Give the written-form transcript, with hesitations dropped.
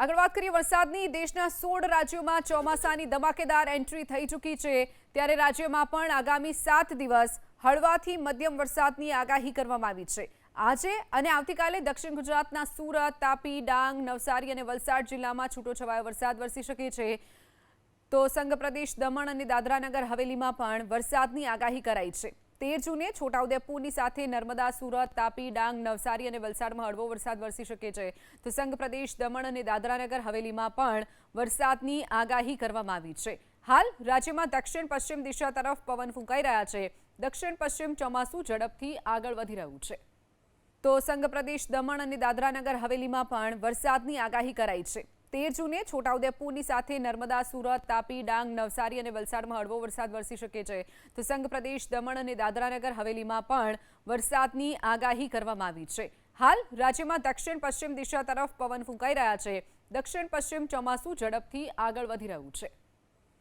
આગળ વાત કરીએ વરસાદની દેશના 16 રાજ્યોમાં ચોમાસાની ધમાકેદાર એન્ટ્રી થઈ ચૂકી છે ત્યારે રાજ્યમાં પણ આગામી 7 દિવસ હળવાથી મધ્યમ વરસાદની આગાહી કરવામાં આવી છે। આજે અને આવતીકાલે દક્ષિણ ગુજરાતના સુરત, તાપી, ડાંગ, નવસારી અને વલસાડ જિલ્લામાં છૂટોછવાયો વરસાદ વરસી શકે છે। તો સંઘ પ્રદેશ દમણ અને દાદરાનગર હવેલીમાં પણ વરસાદની આગાહી કરાઈ છે। 13 જૂને છોટાઉદેપુરની સાથે નર્મદા, સુરત, તાપી, ડાંગ, નવસારી અને વલસાડમાં હળવો વરસાદ વરસી શકે છે। તો સંઘ પ્રદેશ દમણ અને દાદરાનગર હવેલીમાં પણ વરસાદની આગાહી કરવામાં આવી છે। હાલ રાજ્યમાં દક્ષિણ પશ્ચિમ દિશા તરફ પવન ફૂંકાઈ રહ્યા છે। દક્ષિણ પશ્ચિમ ચોમાસું ઝડપથી આગળ વધી રહ્યું છે। તો સંઘ પ્રદેશ દમણ અને દાદરાનગર હવેલીમાં પણ વરસાદની આગાહી કરાઈ છે। 13 જૂને છોટાઉદેપુરની સાથે નર્મદા, સુરત, તાપી, ડાંગ, નવસારી અને વલસાડમાં હળવો વરસાદ વરસી શકે છે। તો સંઘ પ્રદેશ દમણ અને દાદરાનગર હવેલીમાં પણ વરસાદની આગાહી કરવામાં આવી છે। હાલ રાજ્યમાં દક્ષિણ પશ્ચિમ દિશા તરફ પવન ફૂંકાઈ રહ્યા છે। દક્ષિણ પશ્ચિમ ચોમાસું ઝડપથી આગળ વધી રહ્યું છે।